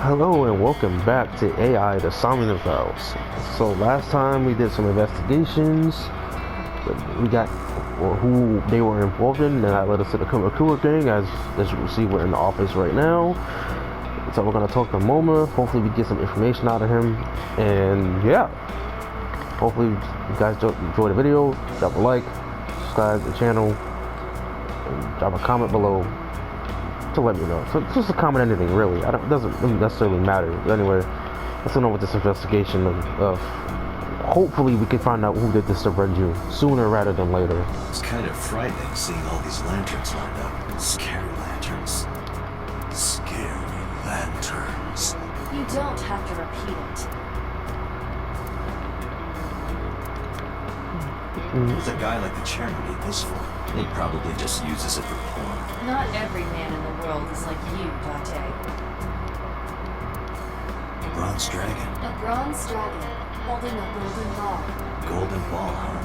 Hello and welcome back to AI the Somnium Files. So last time we did some investigations. We got who they were involved in, and that led us to the Kumakura gang. As you can see, we're in the office right now. So we're gonna talk to Moma. Hopefully we get some information out of him. And yeah, hopefully you guys enjoy the video. Drop a like, subscribe to the channel, and drop a comment below to let me know. So just a comment, anything really. It doesn't necessarily matter. But anyway, let's go on with this investigation of hopefully we can find out who did this to Renju sooner rather than later. It's kind of frightening seeing all these lanterns lined up. Scary lanterns. Scary lanterns. You don't have to repeat it. What's a guy like the chairman need this for? He probably just uses it for porn. Not every man in the world is like you, Date. A bronze dragon. A bronze dragon holding a golden ball. Golden ball, huh?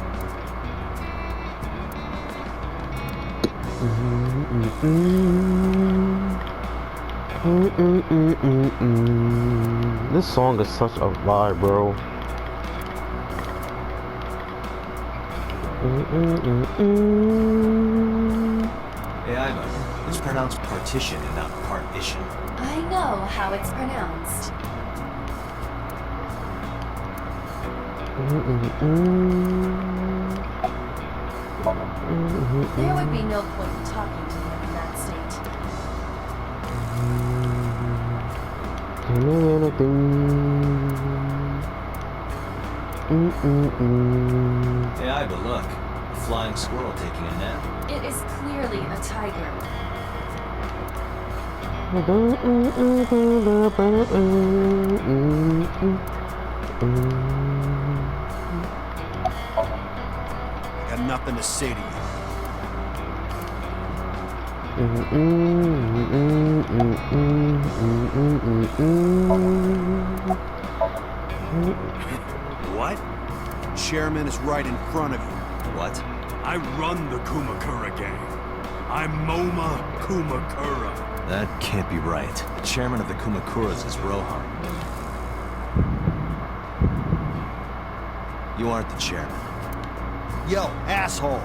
This song is such a vibe, bro. Hey, Iva. It's pronounced partition and not partition. I know how it's pronounced. There would be no point in talking to him in that state. Hey, Iva, look. A flying squirrel taking a nap. It is clearly a tiger. Got nothing to say to you. What? Chairman is right in front of you. What? I run the Kumakura gang. I'm Moma Kumakura. That can't be right. The chairman of the Kumakuras is Rohan. You aren't the chairman. Yo, asshole!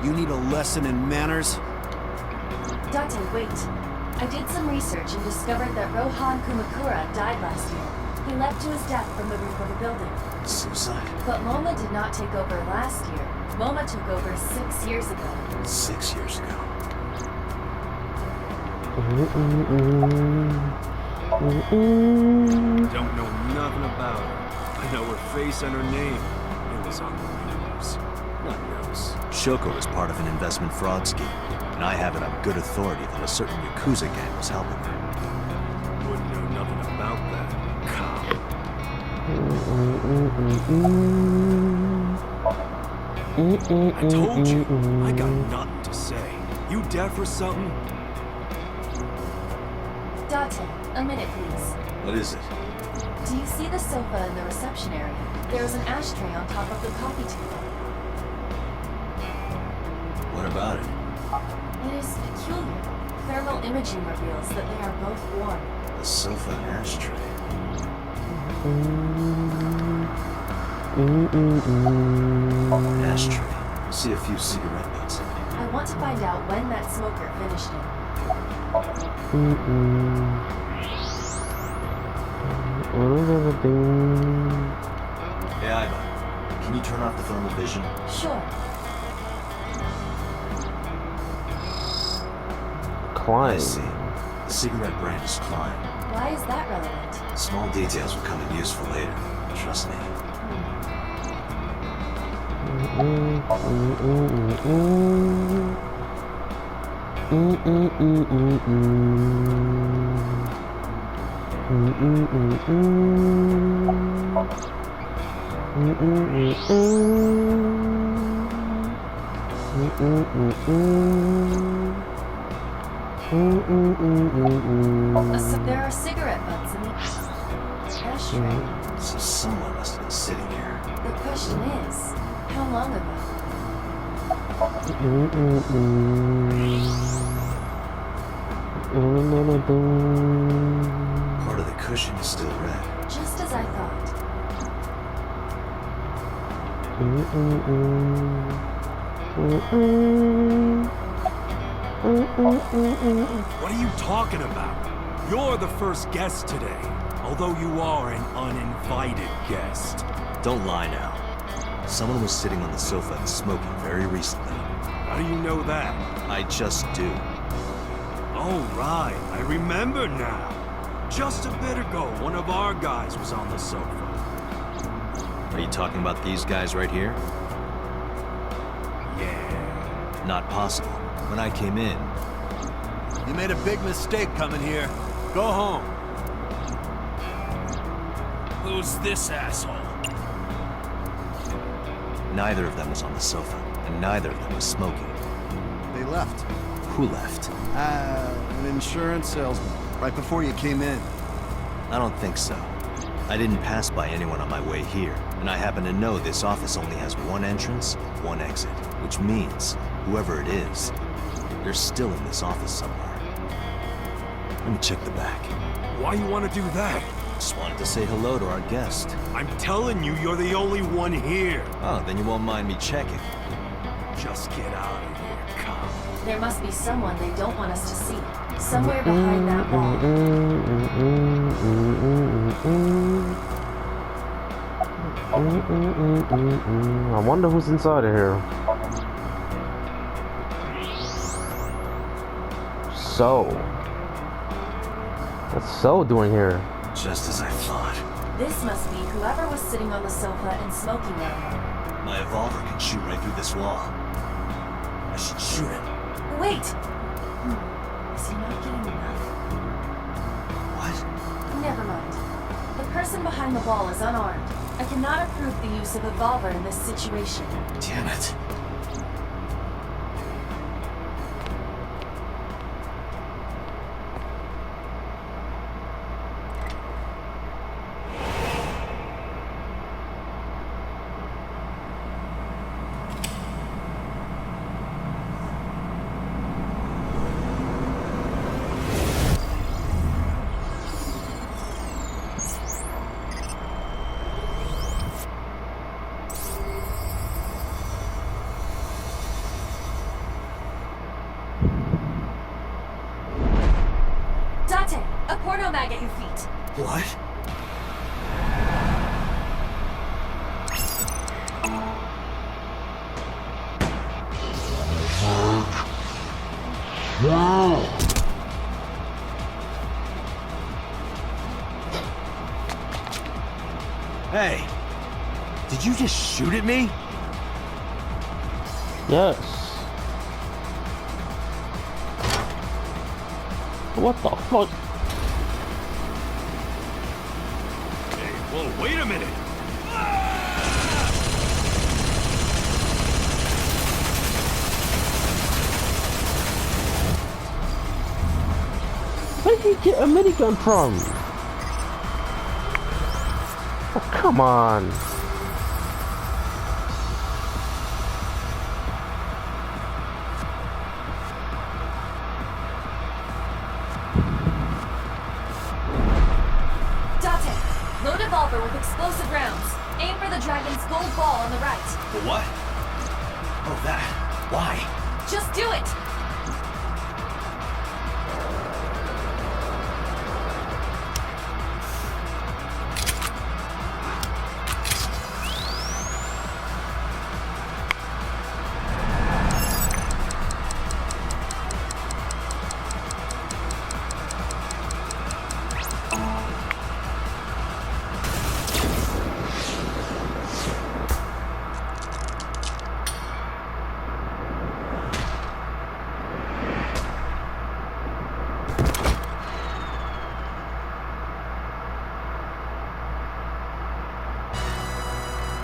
You need a lesson in manners? Date, wait. I did some research and discovered that Rohan Kumakura died last year. He leapt to his death from the roof of a building. Suicide? But Moma did not take over last year. Moma took over 6 years ago. 6 years ago. Don't know nothing about her. I know her face and her name. It was on the news. Nothing else. Shoko was part of an investment fraud scheme, and I have it on good authority that a certain Yakuza gang was helping her. Wouldn't know nothing about that. Cop. I told you, I got nothing to say. You deaf or something? Date, a minute please. What is it? Do you see the sofa in the reception area? There is an ashtray on top of the coffee table. What about it? It is peculiar. Thermal imaging reveals that they are both warm. A sofa and ashtray. Ashtray. See a few cigarette butts in there. I want to find out when that smoker finished it. Hey, Iva. Can you turn off the thermal vision? Sure. I Klein. see. The cigarette brand is Klein. Why is that relevant? Small details will come in useful later. Trust me. There are cigarette butts in the ashtray. So someone must have been sitting here. The question is, how long ago? Part of the cushion is still red. Just as I thought. What are you talking about? You're the first guest today, although you are an uninvited guest. Don't lie now. Someone was sitting on the sofa and smoking very recently. How do you know that? I just do. Oh, right. I remember now. Just a bit ago, one of our guys was on the sofa. Are you talking about these guys right here? Yeah. Not possible. When I came in, You made a big mistake coming here. Go home. Who's this asshole? neither of them was on the sofa, and neither of them was smoking. They left. Who left? An insurance salesman. Right before you came in. I don't think so. I didn't pass by anyone on my way here, and I happen to know this office only has one entrance, one exit, which means, whoever it is, they're still in this office somewhere. Let me check the back. Why you want to do that? Just wanted to say hello to our guest. I'm telling you, you're the only one here. Oh, then you won't mind me checking. Just get out of here, come. There must be someone they don't want us to see. Somewhere behind that wall. I wonder who's inside of here. So, what's So doing here? Just as I thought. This must be whoever was sitting on the sofa and smoking there. My evolver can shoot right through this wall. I should shoot him. Wait! Is he not getting enough? What? Never mind. The person behind the wall is unarmed. I cannot approve the use of a revolver in this situation. Damn it. Date! A porno mag at your feet! What? Hey! Did you just shoot at me? Yes. What the fuck? Hey, whoa, wait a minute! Where did he get a minigun from? Oh, come on. Date! Load revolver with explosive rounds. Aim for the dragon's gold ball on the right. The what? Oh, that. Why? Just do it!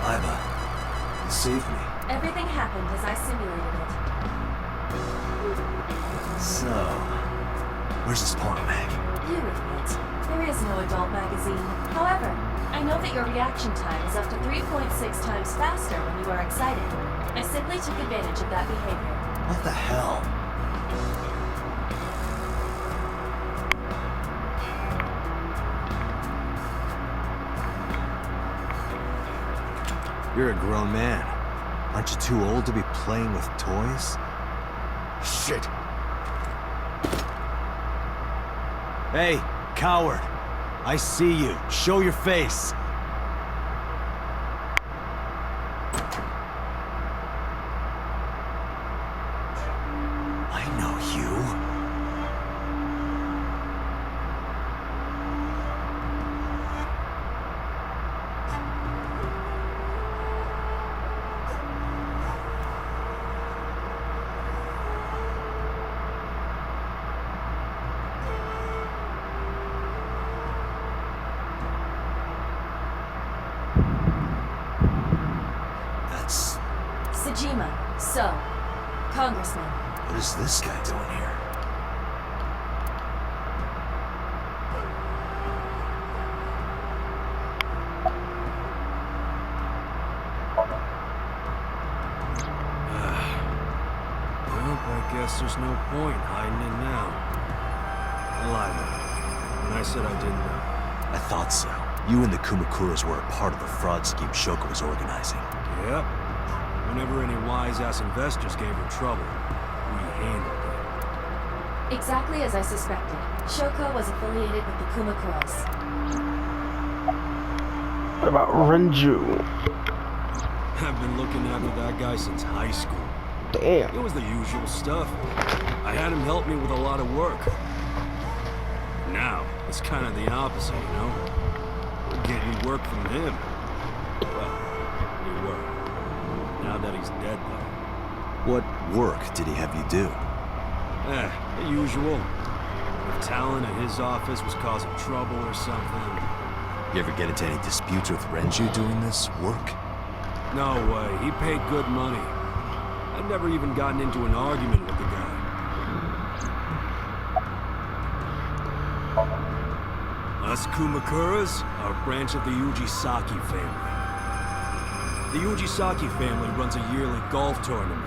Iba, you saved me. Everything happened as I simulated it. So, where's this porno mag? You idiot. There is no adult magazine. However, I know that your reaction time is up to 3.6 times faster when you are excited. I simply took advantage of that behavior. What the hell? You're a grown man. Aren't you too old to be playing with toys? Shit! Hey, coward! I see you. Show your face! I know you. That's... Sejima, so, Congressman. What is this guy doing here? Well, I guess there's no point hiding it now. I lied when I said I didn't know. I thought so. You and the Kumakuras were a part of the fraud scheme Shoko was organizing. Yep. Whenever any wise-ass investors gave her trouble, we handled it. Exactly as I suspected. Shoko was affiliated with the Kumakuras. What about Renju? I've been looking after that guy since high school. Damn. It was the usual stuff. I had him help me with a lot of work. Now, it's kind of the opposite, you know? We're getting work from him. Well, we were. Now that he's dead, though. What work did he have you do? The usual. If Talon at his office was causing trouble or something. You ever get into any disputes with Renju doing this work? No way. He paid good money. I'd never even gotten into an argument with the guy. Us Kumakuras are a branch of the Ujisaki family. The Ujisaki family runs a yearly golf tournament.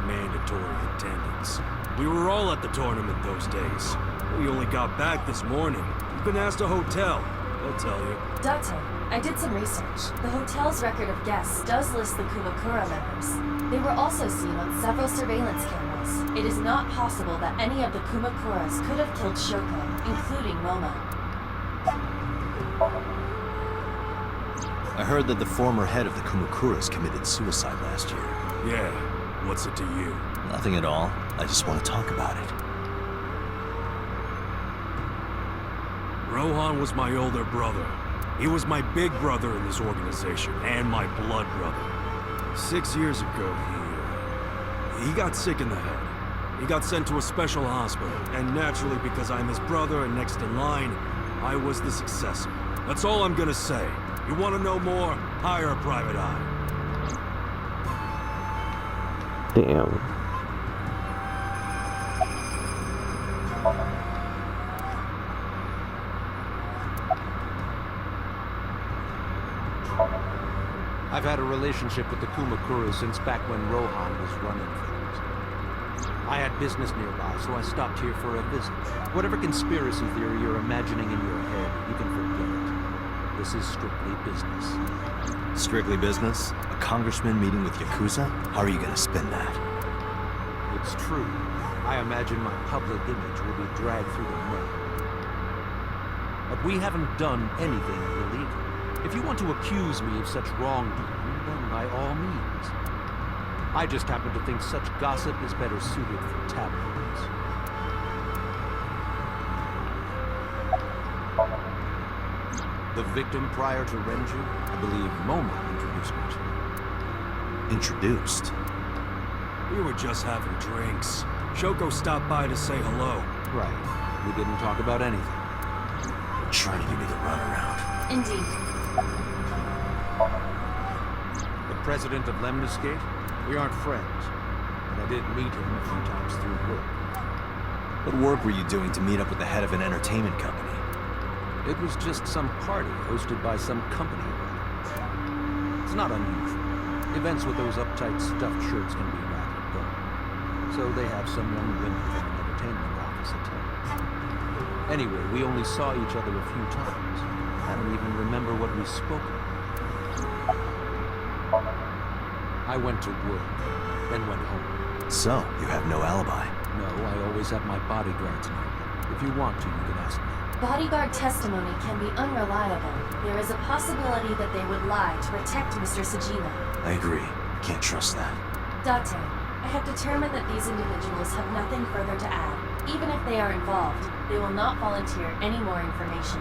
Mandatory attendance. We were all at the tournament those days. We only got back this morning. We've been asked a hotel. They'll tell you. Dato, I did some research. The hotel's record of guests does list the Kumakura members. They were also seen on several surveillance cameras. It is not possible that any of the Kumakuras could have killed Shoko, including Momo. I heard that the former head of the Kumakuras committed suicide last year. Yeah, what's it to you? Nothing at all. I just want to talk about it. Rohan was my older brother. He was my big brother in this organization, and my blood brother. 6 years ago, he got sick in the head. He got sent to a special hospital, and naturally, because I'm his brother and next in line, I was the successor. That's all I'm gonna say. You want to know more? Hire a private eye. Damn. I've had a relationship with the Kumakuras since back when Rohan was running things. I had business nearby, so I stopped here for a visit. Whatever conspiracy theory you're imagining in your head, you can forget it. This is strictly business. Strictly business? A congressman meeting with Yakuza? How are you gonna spin that? It's true. I imagine my public image will be dragged through the mud. But we haven't done anything illegal. If you want to accuse me of such wrongdoing, then by all means. I just happen to think such gossip is better suited for tabloids. The victim prior to Renju, I believe Momo introduced me to. Introduced? We were just having drinks. Shoko stopped by to say hello. Right. We didn't talk about anything. You're trying to give me the runaround. Indeed. The president of Lemniscate? We aren't friends, but I did meet him a few times through work. What work were you doing to meet up with the head of an entertainment company? It was just some party hosted by some company. It's not unusual. Events with those uptight stuffed shirts can be rather dull. So they have some young women from an entertainment office attend. Anyway, we only saw each other a few times. I don't even remember what we spoke about. I went to work, then went home. So, you have no alibi. No, I always have my bodyguards now. If you want to, you can ask me. Bodyguard testimony can be unreliable. There is a possibility that they would lie to protect Mr. Sajima. I agree. Can't trust that. Date, I have determined that these individuals have nothing further to add. Even if they are involved, they will not volunteer any more information.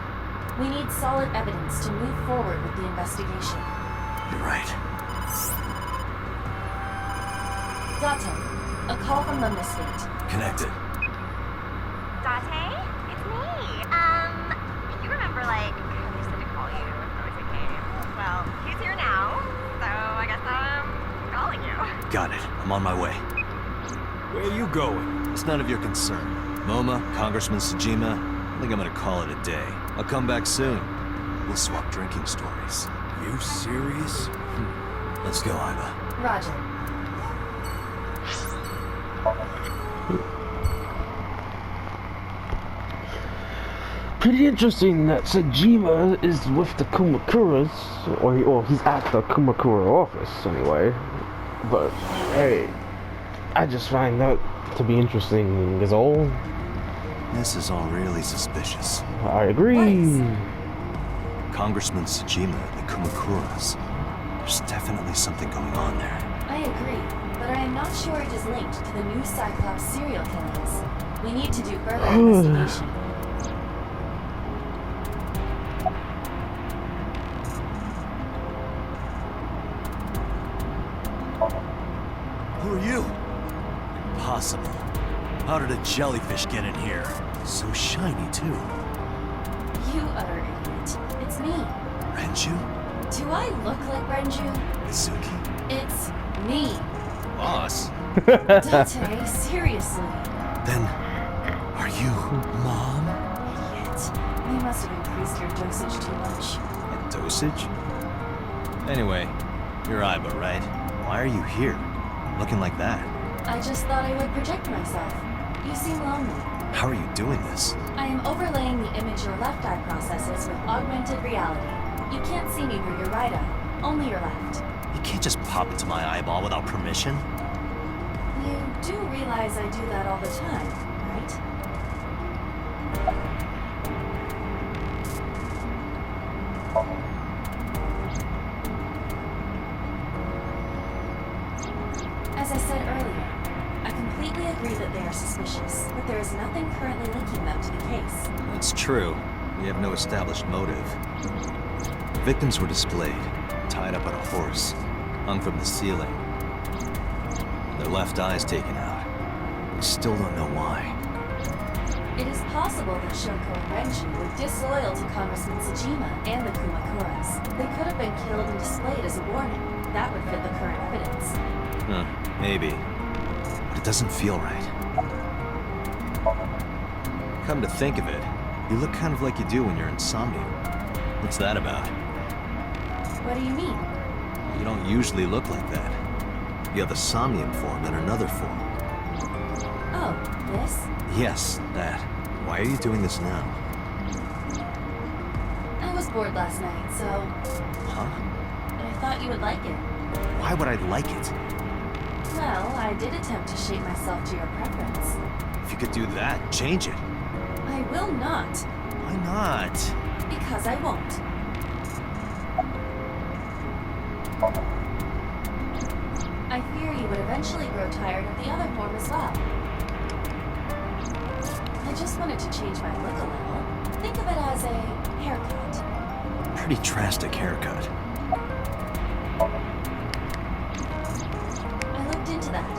We need solid evidence to move forward with the investigation. You're right. Date, a call from London State. Connected. Date? It's me. You remember, like, how I used to call you when I was a kid? Well, he's here now, so I guess I'm calling you. Got it. I'm on my way. Where are you going? It's none of your concern. MoMA, Congressman Sajima, I think I'm gonna call it a day. I'll come back soon. We'll swap drinking stories. You serious? Let's go, Iva. Roger. Pretty interesting that Sajima is with the Kumakuras, or he's at the Kumakura office anyway. But hey, I just find that to be interesting is all. This is all really suspicious. I agree. Congressman Sajima and the Kumakuras. There's definitely something going on there. I agree, but I am not sure it is linked to the new Cyclops serial killings. We need to do further investigation. Who are you? Impossible. How did a jellyfish get in here? So shiny, too. You utter idiot. It's me. Renju? Do I look like Renju? Mizuki? It's me. Boss? Date, seriously. Then, are you Mom? Idiot. You must have increased your dosage too much. A dosage? Anyway, you're Iba, right? Why are you here? Looking like that? I just thought I would protect myself. You seem lonely. How are you doing this? I am overlaying the image your left eye processes with augmented reality. You can't see me through your right eye, only your left. You can't just pop into my eyeball without permission. You do realize I do that all the time, right? As I said earlier, I completely agree that they are suspicious, but there is nothing currently linking them to the case. That's true. We have no established motive. The victims were displayed, tied up on a horse, hung from the ceiling. Their left eyes taken out. We still don't know why. It is possible that Shoko and Renji were disloyal to Congressman Sajima and the Kumakuras. They could have been killed and displayed as a warning. That would fit the current evidence. Huh, maybe. But it doesn't feel right. Come to think of it, you look kind of like you do when you're in Somnium. What's that about? What do you mean? You don't usually look like that. You have a Somnium form and another form. Oh, this? Yes, that. Why are you doing this now? I was bored last night, so... Huh? And I thought you would like it. Why would I like it? Well, I did attempt to shape myself to your preference. If you could do that, change it. I will not, Why not? because I won't. I fear you would eventually grow tired of the other form as well. I just wanted to change my look a little. Think of it as a haircut. Pretty drastic haircut. I looked into that.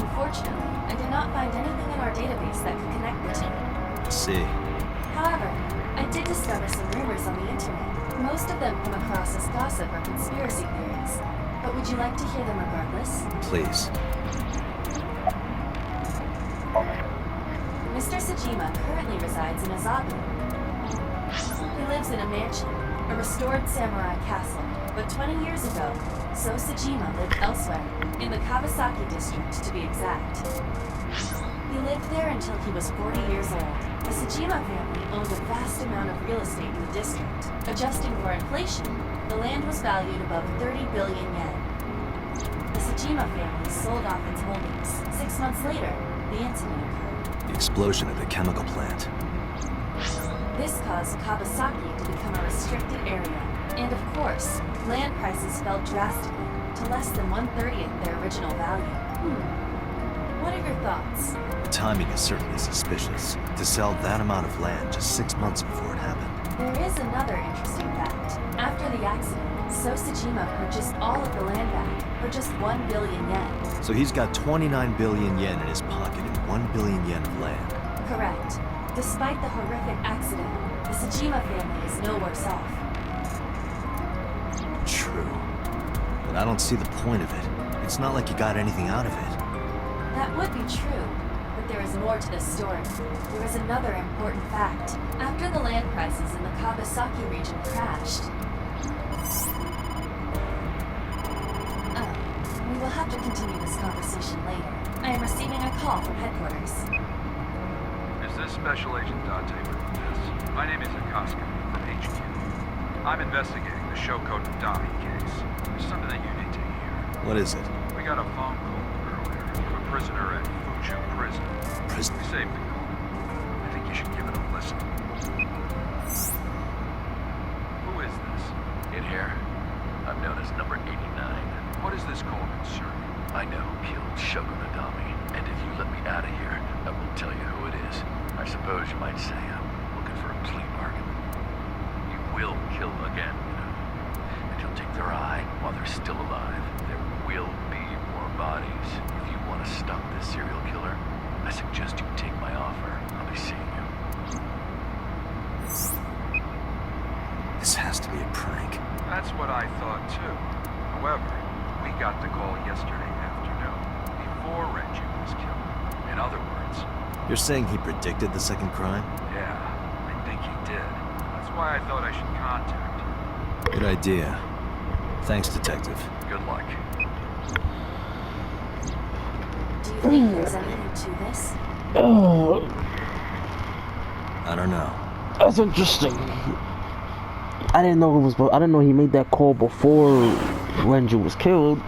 Unfortunately, I did not find anything in our database that could connect the two. Let's see. However, I did discover some rumors on the internet. Most of them come across as gossip or conspiracy theories. But would you like to hear them regardless? Please. Mr. Sajima currently resides in Azabu. He lives in a mansion, a restored samurai castle. But 20 years ago, So Sajima lived elsewhere, in the Kawasaki district to be exact. He lived there until he was 40 years old. The Sajima family owned a vast amount of real estate in the district. Adjusting for inflation, the land was valued above 30 billion yen. Sejima family sold off its holdings. 6 months later, the incident occurred. The explosion at the chemical plant. This caused Kawasaki to become a restricted area. And of course, land prices fell drastically to less than 1/30th their original value. What are your thoughts? The timing is certainly suspicious. To sell that amount of land just 6 months before it happened. There is another interesting fact. After the accident, Sejima purchased all of the land back for just 1 billion yen. So he's got 29 billion yen in his pocket and 1 billion yen of land. Correct. Despite the horrific accident, the Sejima family is no worse off. True. But I don't see the point of it. It's not like you got anything out of it. That would be true, but there is more to this story. There is another important fact. After the land prices in the Kawasaki region crashed... we will have to continue this conversation later. I am receiving a call from headquarters. Is this Special Agent Date Bermudez? My name is Akaska from HQ. I'm investigating the Shoko Nadami case. There's something that you need to hear. What is it? We got a phone call earlier from a prisoner at Fuchu Prison. Prison? We saved the call. I think you should give it a listen. Who is this? In here, I'm known as number 89. What is this call concerning? I know who killed Shoko Nadami, and if you let me out of here, I will tell you who it is. I suppose you might say I'm looking for a plea bargain. You will kill again, you know. And you'll take their eye while they're still alive. There will be more bodies. If you want to stop this serial killer, I suggest you take my offer. I'll be seeing you. This has to be a prank. That's what I thought too. However, we got the call yesterday afternoon, before Renju was killed. In other words... You're saying he predicted the second crime? Yeah, I think he did. That's why I thought I should contact you. Good idea. Thanks, Detective. Good luck. Do you think there's anything to this? I don't know. That's interesting. I didn't know it was. I didn't know he made that call before Renju was killed.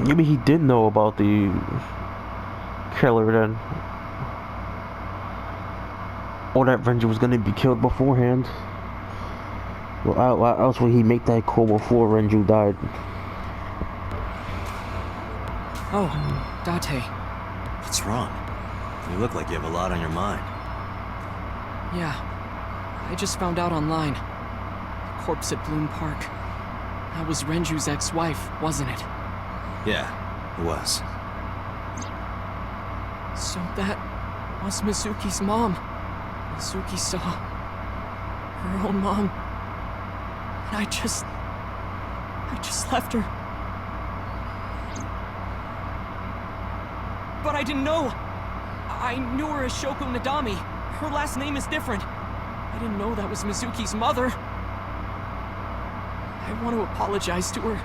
Maybe he did know about the killer then, or that Renju was gonna be killed beforehand. Well, why else would he make that call before Renju died? Oh, Date. What's wrong? You look like you have a lot on your mind. Yeah. I just found out online. The corpse at Bloom Park. That was Renju's ex-wife, wasn't it? Yeah, it was. So that was Mizuki's mom. Mizuki saw her own mom. And I just left her. But I didn't know. I knew her as Shoko Nadami. Her last name is different. I didn't know that was Mizuki's mother. I want to apologize to her.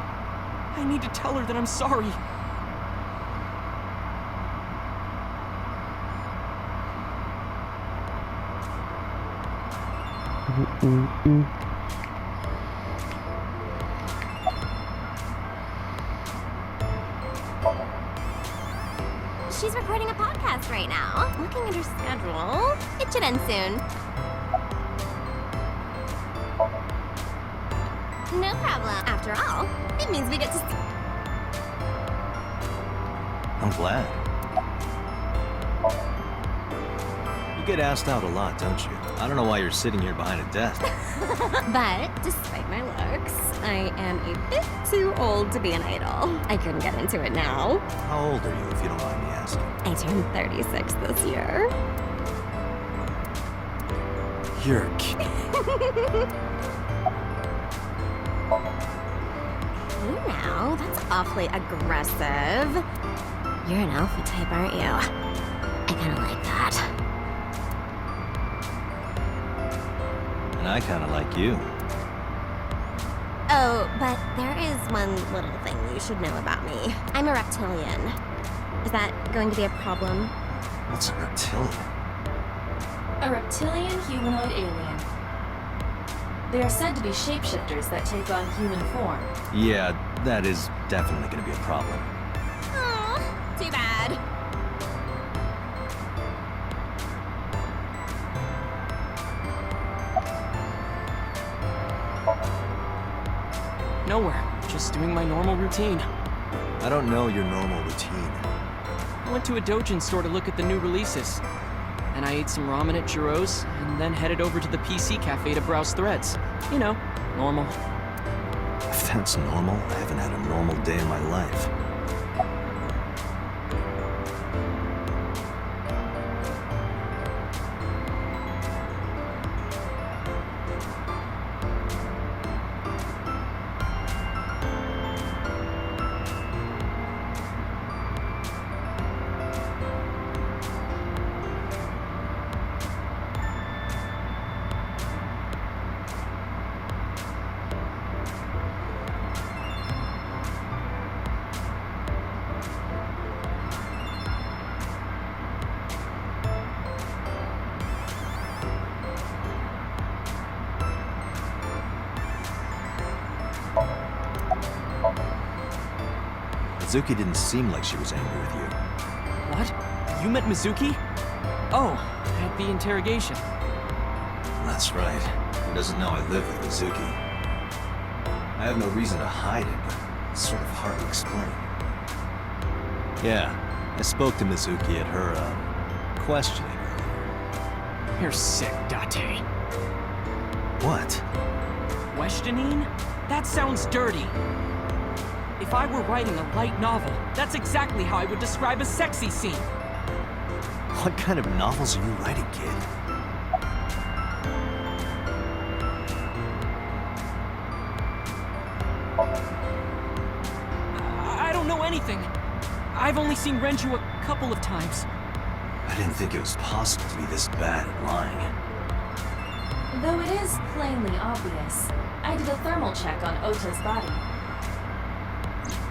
I need to tell her that I'm sorry. She's recording a podcast right now. Looking at her schedule. It should end soon. No problem. After all, it means we get to... I'm glad. You get asked out a lot, don't you? I don't know why you're sitting here behind a desk. But, despite my looks, I am a bit too old to be an idol. I couldn't get into it now. How old are you, if you don't mind me asking? I turned 36 this year. You're a kid. You know, that's awfully aggressive. You're an alpha type, aren't you? I kinda like that. And I kind of like you. Oh, but there is one little thing you should know about me. I'm a reptilian. Is that going to be a problem? What's a reptilian? A reptilian humanoid alien. They are said to be shapeshifters that take on human form. Yeah, that is definitely gonna be a problem. Aw, too bad. Nowhere. Just doing my normal routine. I don't know your normal routine. I went to a Dojin store to look at the new releases. And I ate some ramen at Jiro's, and then headed over to the PC cafe to browse threads. You know, normal. If that's normal, I haven't had a normal day in my life. Mizuki didn't seem like she was angry with you. What? You met Mizuki? Oh, at the interrogation. That's right. Who doesn't know I live with Mizuki? I have no reason to hide it, but it's sort of hard to explain. Yeah, I spoke to Mizuki at her, questioning earlier. You're sick, Date. What? Questioning? That sounds dirty. If I were writing a light novel, that's exactly how I would describe a sexy scene. What kind of novels are you writing, kid? I don't know anything. I've only seen Renju a couple of times. I didn't think it was possible to be this bad at lying. Though it is plainly obvious, I did a thermal check on Ota's body.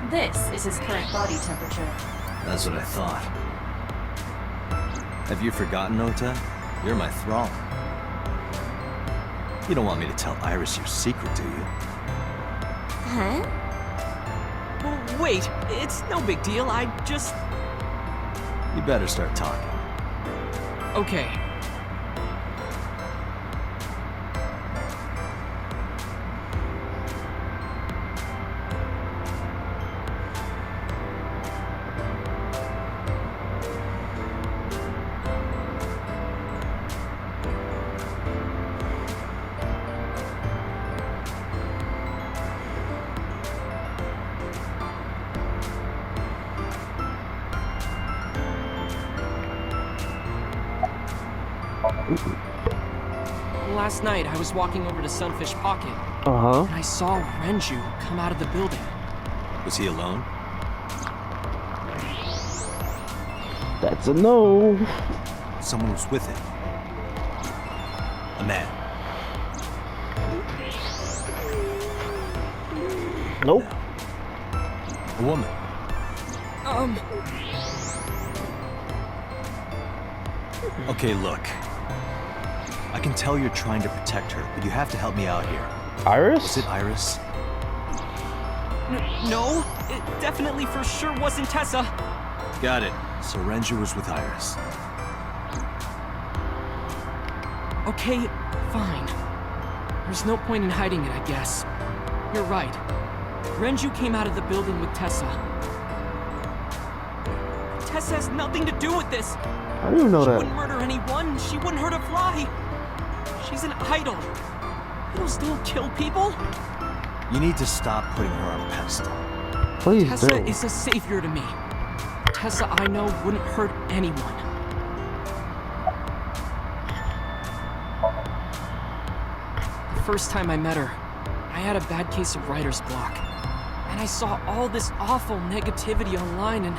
This is his current body temperature. That's what I thought. Have you forgotten, Ota? You're my thrall. You don't want me to tell Iris your secret, do you? Huh? Well, wait, it's no big deal. I just... You better start talking. Okay. Last night, I was walking over to Sunfish Pocket, Uh-huh. and I saw Renju come out of the building. Was he alone? That's a no. Someone was with him. A man. Nope. A woman. Okay, look. I can tell you're trying to protect her, but you have to help me out here. Iris? Was it Iris? No, it definitely for sure wasn't Tessa. Got it. So Renju was with Iris. Okay, fine. There's no point in hiding it, I guess. You're right. Renju came out of the building with Tessa. Tessa has nothing to do with this. I didn't even know She that. wouldn't murder anyone. She wouldn't hurt a fly. She's an idol. Idols don't kill people. You need to stop putting her on a pedestal. Please Tessa do. is a savior to me. Tessa I know wouldn't hurt anyone. The first time I met her, I had a bad case of writer's block. And I saw all this awful negativity online, and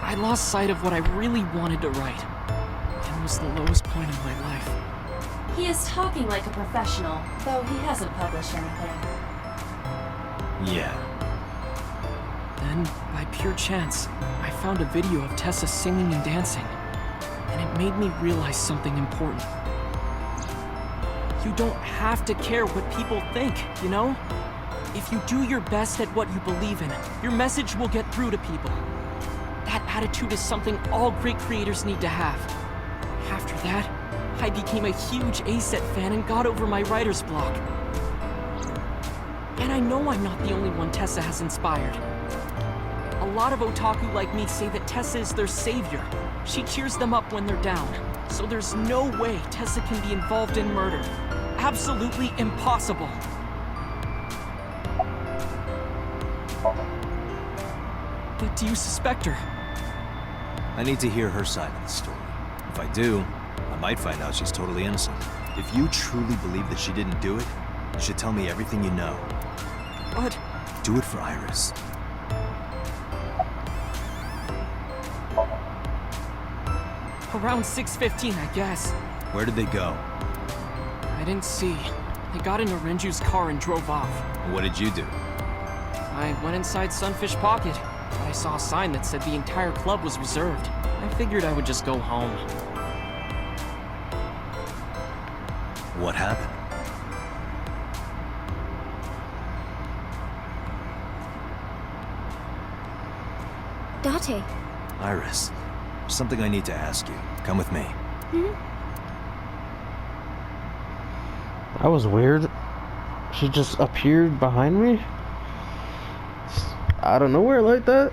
I lost sight of what I really wanted to write. And it was the lowest point in my life. He is talking like a professional, though he hasn't published anything. Yeah. Then, by pure chance, I found a video of Tessa singing and dancing, and it made me realize something important. You don't have to care what people think, you know? If you do your best at what you believe in, your message will get through to people. That attitude is something all great creators need to have. After that, I became a huge A-Set fan and got over my writer's block. And I know I'm not the only one Tessa has inspired. A lot of otaku like me say that Tessa is their savior. She cheers them up when they're down. So there's no way Tessa can be involved in murder. Absolutely impossible. But do you suspect her? I need to hear her side of the story. If I do, I might find out she's totally innocent. If you truly believe that she didn't do it, you should tell me everything you know. But... Do it for Iris. Around 6:15, I guess. Where did they go? I didn't see. They got into Renju's car and drove off. What did you do? I went inside Sunfish Pocket, but I saw a sign that said the entire club was reserved. I figured I would just go home. What happened? Date. Iris, there's something I need to ask you. Come with me. That was weird. She just appeared behind me? Out of nowhere like that?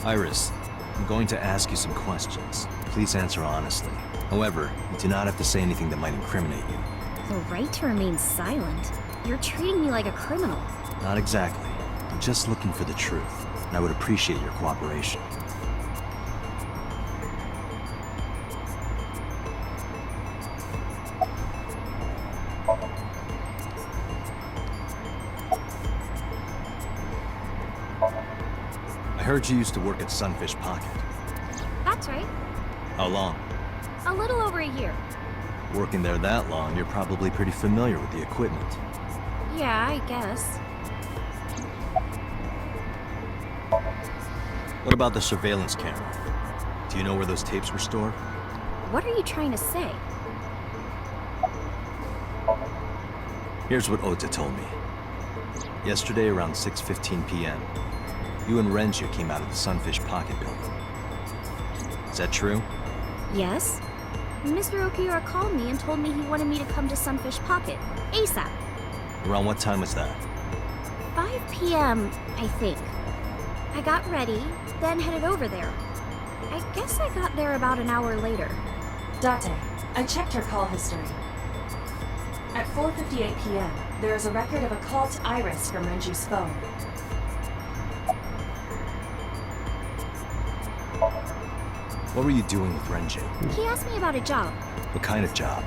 Iris, I'm going to ask you some questions. Please answer honestly. However, you do not have to say anything that might incriminate you. The right to remain silent? You're treating me like a criminal. Not exactly. I'm just looking for the truth, and I would appreciate your cooperation. I heard you used to work at Sunfish Pocket. That's right. How long? A little over a year. Working there that long, you're probably pretty familiar with the equipment. Yeah, I guess. What about the surveillance camera? Do you know where those tapes were stored? What are you trying to say? Here's what Ota told me. Yesterday around 6:15 p.m., you and Renju came out of the Sunfish Pocket building. Is that true? Yes. Mr. Okiura called me and told me he wanted me to come to Sunfish Pocket, ASAP. Around what time was that? 5 p.m., I think. I got ready, then headed over there. I guess I got there about an hour later. Date, I checked her call history. At 4:58 p.m., there is a record of a call to Iris from Renju's phone. What were you doing with Renju? He asked me about a job. What kind of job?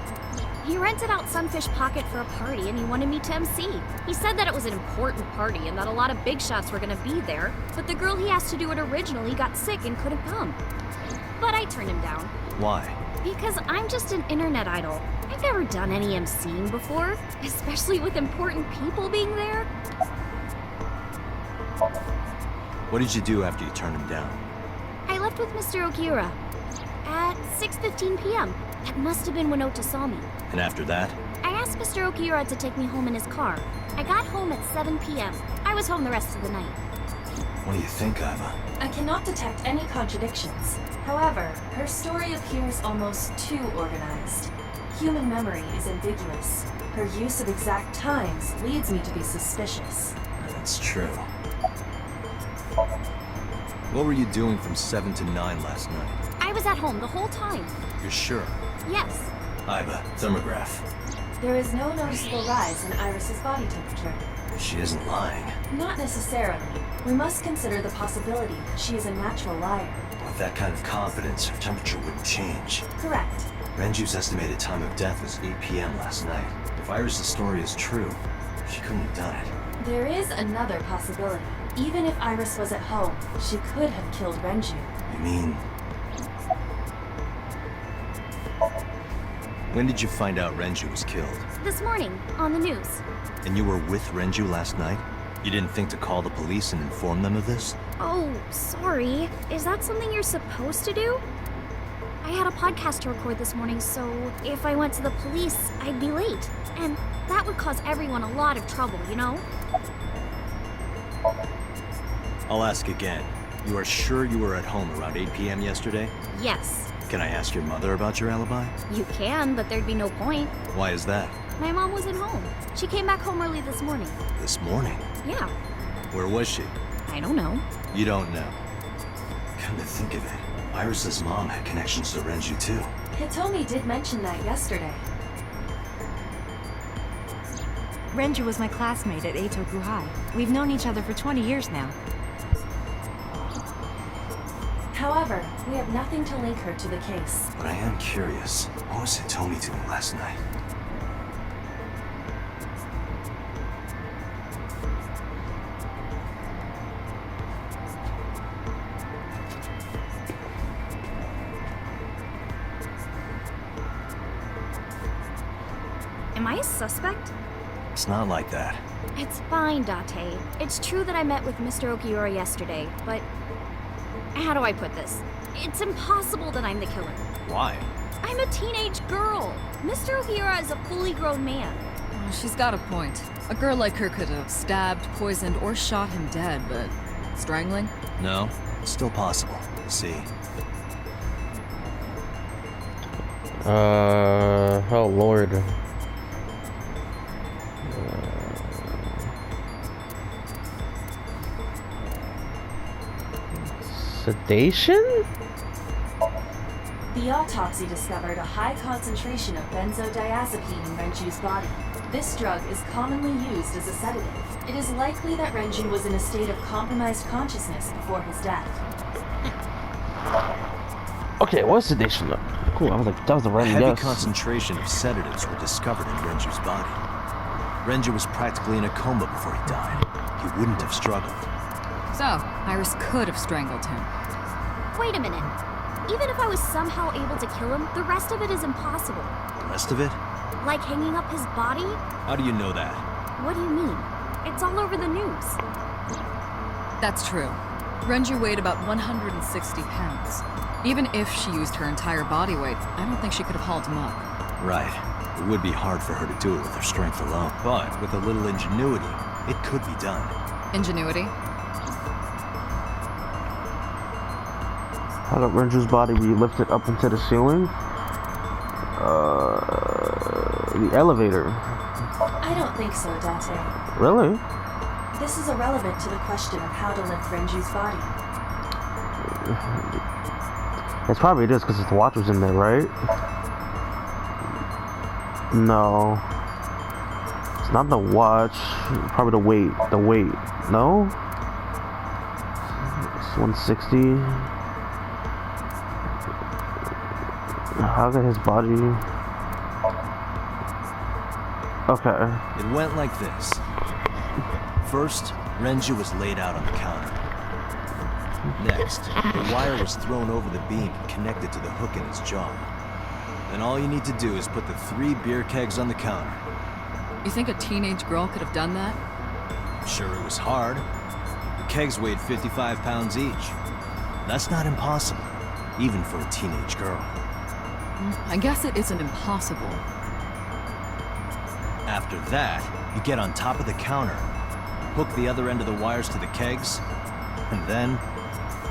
He rented out Sunfish Pocket for a party and he wanted me to MC. He said that it was an important party and that a lot of big shots were gonna be there, but the girl he asked to do it originally got sick and couldn't come. But I turned him down. Why? Because I'm just an internet idol. I've never done any MCing before, especially with important people being there. What did you do after you turned him down? I left with Mr. Okiura at 6:15 p.m. That must have been when Ota saw me. And after that? I asked Mr. Okiura to take me home in his car. I got home at 7 p.m. I was home the rest of the night. What do you think, Iva? I cannot detect any contradictions. However, her story appears almost too organized. Human memory is ambiguous. Her use of exact times leads me to be suspicious. That's true. What were you doing from 7 to 9 last night? I was at home the whole time. You're sure? Yes. Iva, thermograph. There is no noticeable rise in Iris's body temperature. She isn't lying. Not necessarily. We must consider the possibility that she is a natural liar. With that kind of confidence, her temperature wouldn't change. Correct. Renju's estimated time of death was 8 p.m. last night. If Iris' story is true, she couldn't have done it. There is another possibility. Even if Iris was at home, she could have killed Renju. You mean... When did you find out Renju was killed? This morning, on the news. And you were with Renju last night? You didn't think to call the police and inform them of this? Oh, sorry. Is that something you're supposed to do? I had a podcast to record this morning, so if I went to the police, I'd be late. And that would cause everyone a lot of trouble, you know? I'll ask again. You are sure you were at home around 8 p.m. yesterday? Yes. Can I ask your mother about your alibi? You can, but there'd be no point. Why is that? My mom wasn't home. She came back home early this morning. This morning? Yeah. Where was she? I don't know. You don't know. Come to think of it, Iris's mom had connections to Renju too. Hitomi did mention that yesterday. Renju was my classmate at Eitoku High. We've known each other for 20 years now. However, we have nothing to link her to the case. But I am curious, what was Hitomi doing last night? Am I a suspect? It's not like that. It's fine, Date. It's true that I met with Mr. Okiura yesterday, but... How do I put this? It's impossible that I'm the killer. Why? I'm a teenage girl. Mr. Okiura is a fully grown man. Oh, she's got a point. A girl like her could have stabbed, poisoned, or shot him dead, but... strangling? No, it's still possible. See. Oh lord. Sedation? The autopsy discovered a high concentration of benzodiazepine in Renju's body. This drug is commonly used as a sedative. It is likely that Renju was in a state of compromised consciousness before his death. Okay, what's sedation? Cool, I was like, that was a A random heavy guess. concentration of sedatives were discovered in Renju's body. Renju was practically in a coma before he died. He wouldn't have struggled. So, Iris could have strangled him. Wait a minute. Even if I was somehow able to kill him, the rest of it is impossible. The rest of it? Like hanging up his body? How do you know that? What do you mean? It's all over the news. That's true. Renju weighed about 160 pounds. Even if she used her entire body weight, I don't think she could have hauled him up. Right. It would be hard for her to do it with her strength alone. But with a little ingenuity, it could be done. Ingenuity? How did Renju's body be lifted up into the ceiling? The elevator. I don't think so, Date. Really? This is irrelevant to the question of how to lift Renju's body. It's probably it is because the watch was in there, right? No. It's not the watch. Probably the weight. The weight. No? It's 160. How did his body... Okay. It went like this. First, Renju was laid out on the counter. Next, the wire was thrown over the beam and connected to the hook in his jaw. Then all you need to do is put the 3 beer kegs on the counter. You think a teenage girl could have done that? I'm sure it was hard. The kegs weighed 55 pounds each. That's not impossible, even for a teenage girl. I guess it isn't impossible. After that, you get on top of the counter, hook the other end of the wires to the kegs, and then,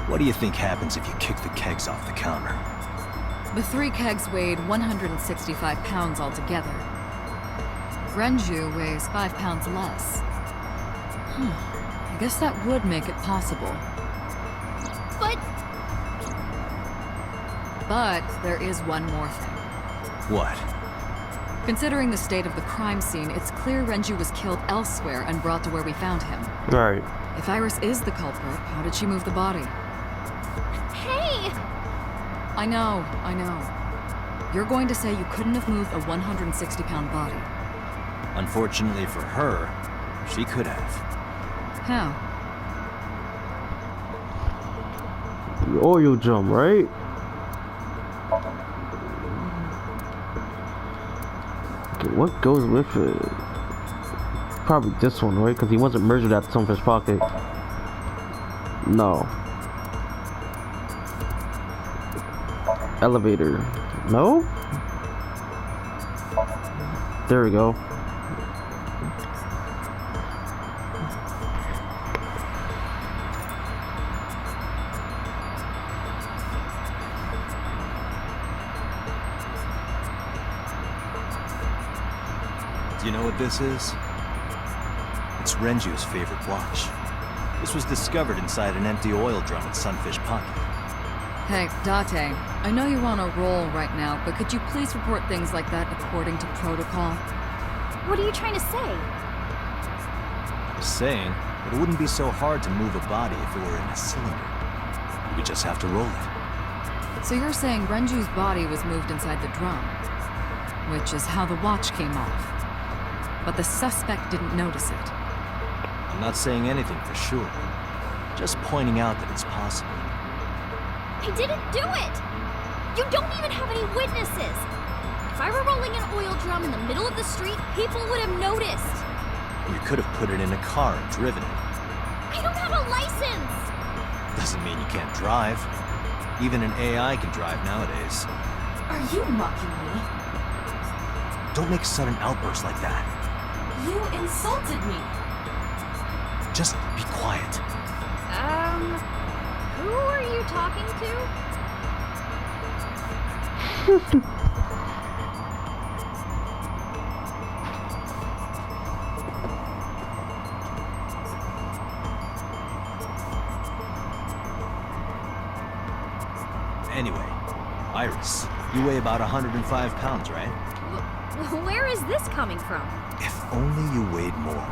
what do you think happens if you kick the kegs off the counter? The 3 kegs weighed 165 pounds altogether. Renju weighs 5 pounds less. I guess that would make it possible. But there is one more thing. What? Considering the state of the crime scene, it's clear Renju was killed elsewhere and brought to where we found him. Right. If Iris is the culprit, how did she move the body? Hey! I know. You're going to say you couldn't have moved a 160-pound body. Unfortunately for her, she could have. How? The oil drum, right? Okay, what goes with it? Probably this one, right? Because he wasn't murdered at Sunfish Pocket. No. Elevator. No? There we go. Do you know what this is? It's Renju's favorite watch. This was discovered inside an empty oil drum at Sunfish Pocket. Hey, Date, I know you're on a roll right now, but could you please report things like that according to protocol? What are you trying to say? I'm saying that it wouldn't be so hard to move a body if it were in a cylinder. You would just have to roll it. So you're saying Renju's body was moved inside the drum, which is how the watch came off. But the suspect didn't notice it. I'm not saying anything for sure. Just pointing out that it's possible. I didn't do it! You don't even have any witnesses! If I were rolling an oil drum in the middle of the street, people would have noticed. You could have put it in a car and driven it. I don't have a license! Doesn't mean you can't drive. Even an AI can drive nowadays. Are you mocking me? Don't make sudden outbursts like that. You insulted me. Just be quiet. Who are you talking to? Anyway, Iris, you weigh about 105 pounds, right? Where is this coming from? If only you weighed more.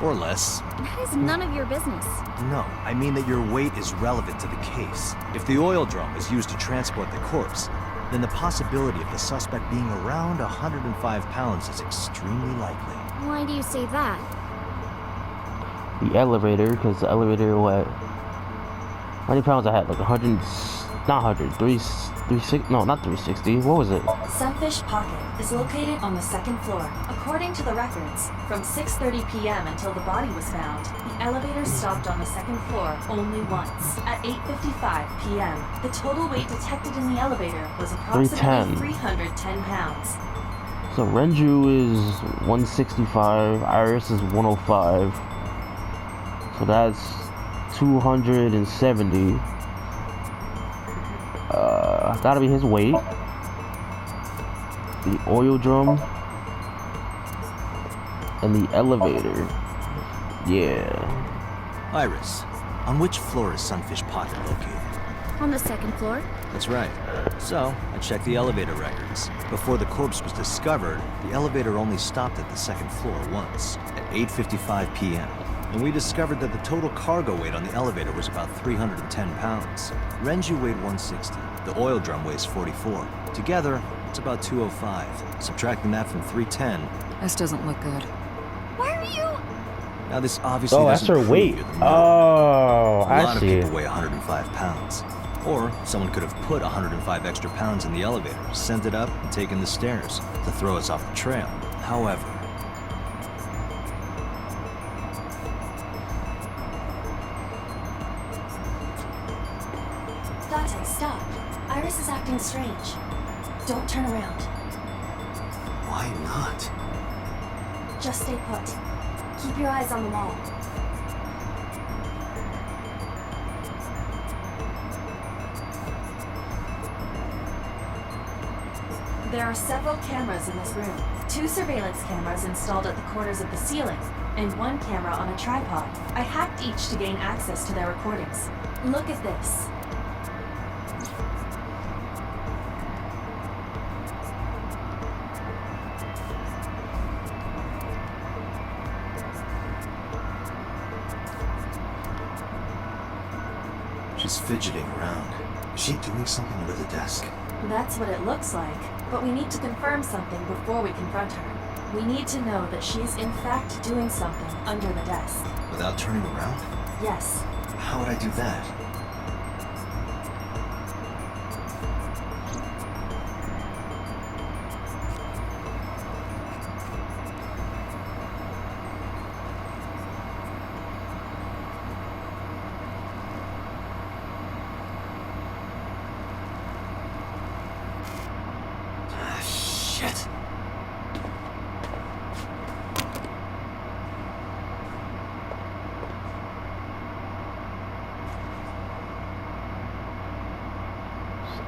Or less. That is none of your business. No, I mean that your weight is relevant to the case. If the oil drum was used to transport the corpse, then the possibility of the suspect being around 105 pounds is extremely likely. Why do you say that? The elevator, because the elevator, what? How many pounds I had? Like 100, not 100, 360, no, not 360, what was it? Sunfish Pocket is located on the second floor. According to the records, from 6:30 p.m. until the body was found, the elevator stopped on the second floor only once. At 8:55 p.m., the total weight detected in the elevator was approximately 310 pounds. So Renju is 165, Iris is 105. So that's 270. Gotta be his weight. The oil drum and the elevator. Yeah. Iris, on which floor is Sunfish Pocket located? On the second floor. That's right. So, I checked the elevator records. Before the corpse was discovered, the elevator only stopped at the second floor once, at 8:55 p.m. And we discovered that the total cargo weight on the elevator was about 310 pounds. Renju weighed 160. The oil drum weighs 44. Together, it's about 205. Subtracting that from 310. This doesn't look good. Why are you? Now this obviously Oh, that's doesn't her prove weight. you're the murderer. Oh, A lot I of see. people weigh 105 pounds. Or someone could have put 105 extra pounds in the elevator, sent it up, and taken the stairs to throw us off the trail. However, Date, stop. Iris is acting strange. Don't turn around. why not? Just stay put. Keep your eyes on the wall. There are several cameras in this room. 2 surveillance cameras installed at the corners of the ceiling, and 1 camera on a tripod. I hacked each to gain access to their recordings. Look at this. She's fidgeting around. Is she doing something under the desk? That's what it looks like. But we need to confirm something before we confront her. We need to know that she is in fact doing something under the desk. Without turning around? Yes. How would I do that?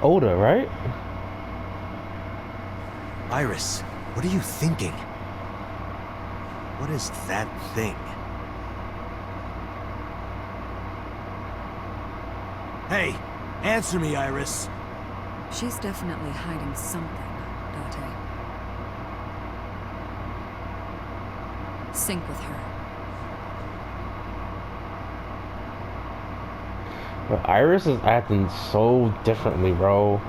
Oda, right? Iris, what are you thinking? What is that thing? Hey, answer me, Iris. She's definitely hiding something, Date. Sync with her. But Iris is acting so differently, bro.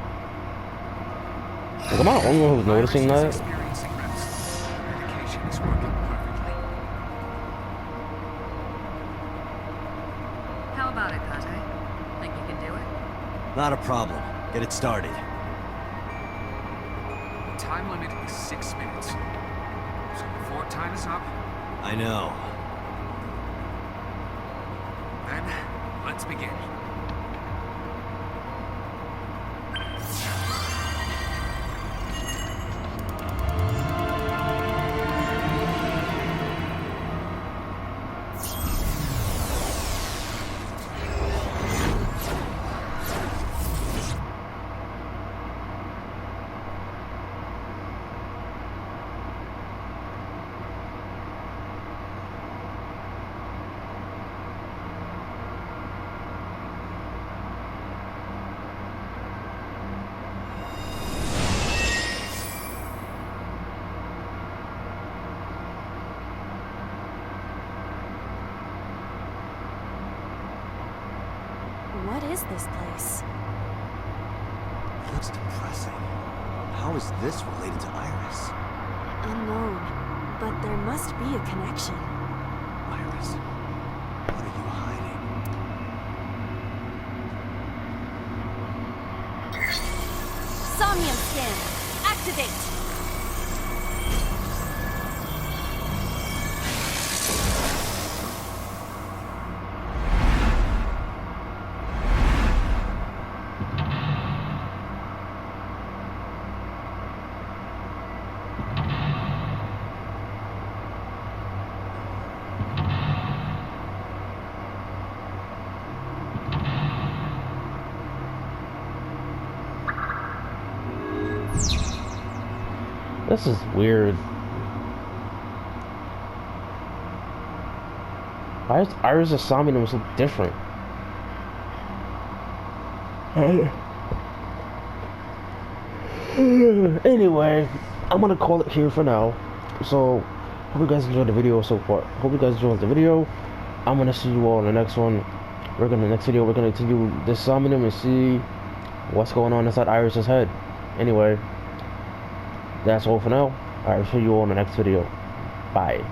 Like, am I the only one who's noticing that? Experiencing rest. Medication is working perfectly. How about it, Date? Think you can do it? Not a problem. Get it started. The time limit is 6 minutes. So before time is up, I know. then let's begin. What is this place? Looks depressing. How is this related to Iris? Unknown. But there must be a connection. Iris, what are you hiding? Somnium scan! Activate! This is weird. Why is Iris' Somnium so different? Anyway, I'm gonna call it here for now. So, hope you guys enjoyed the video so far. Hope you guys enjoyed the video. I'm gonna see you all in the next one. Next video, we're gonna continue this Somnium and see what's going on inside Iris' head. Anyway, that's all for now. I'll see you all in the next video. Bye.